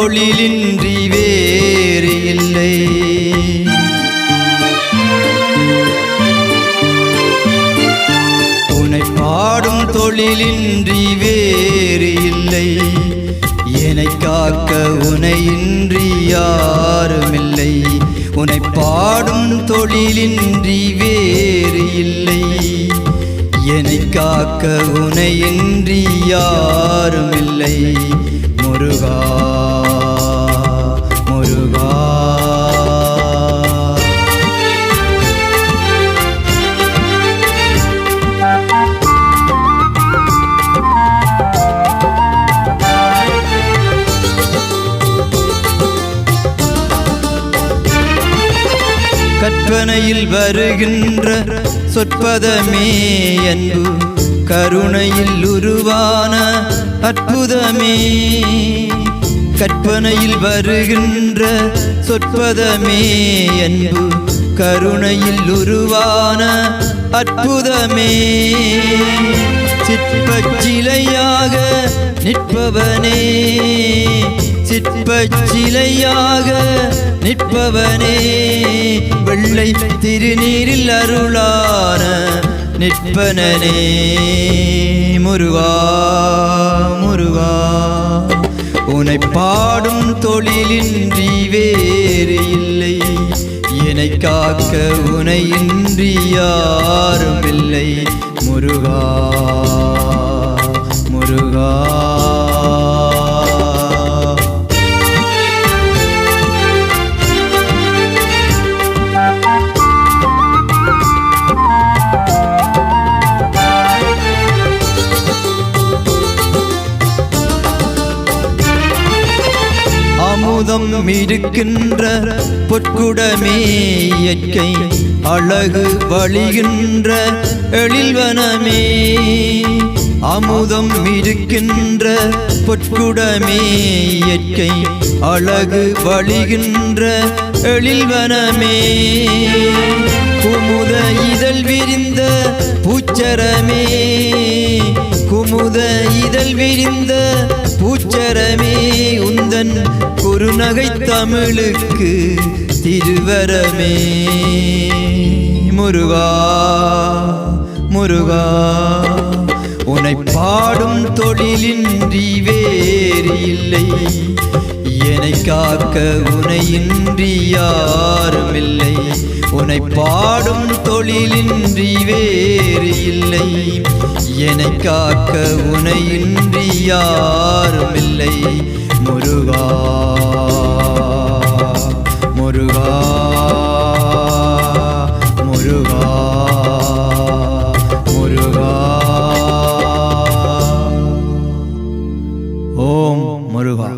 தொழிலின்றி வேறு இல்லை. உன்னை பாடும் தொழிலின்றி வேறு இல்லை. என்னை காக்க உனையின்றி யாருமில்லை. உன்னை பாடும் தொழிலின்றி வேறு இல்லை. என்னை காக்க உனையின்றி யாருமில்லை. முருகா முருகா கற்பனையில் வருகின்ற சொற்பதமே அன்பு கருணையில் உருவான அற்புதமே. கற்பனையில் வருகின்ற சொற்பதமே அன்பு கருணையில் உருவான அற்புதமே. சிற்பச்சிலையாக நிற்பவனே சிற்பச்சிலையாக நிற்பவனே. வெள்ளை திருநீரில் அருளான நிற்பனே. முருகா முருகா உன்னை பாடும் தொழிலின்றி வேறு இல்லை. என்னை காக்க உனையின்றி யாருமில்லை. முருகா முருகா அமுதம் இருக்கின்ற பொற்குடமே இயற்கை அழகு வழிகின்ற எழில்வனமே. அமுதம் இருக்கின்ற பொற்குடமே இயற்கை அழகு வழிகின்ற எழில்வனமே. குமுத இதழ் விரிந்த பூச்சரமே குமுத இதழ் விரிந்த பூச்சரமே. உந்தன் குறுநகை தமிழுக்கு திருவரமே. முருகா முருகா உன்னை பாடும் தொழிலின்றி வேறு இல்லை. என்னை காக்க உனையின்றி யாருமில்லை. உன்னை பாடும் தொழிலின்றி வேறு இல்லை. என்னை காக்க உனையின்றி யாருமில்லை. முருகா முருகா முருகா முருகா. ஓம் முருகா.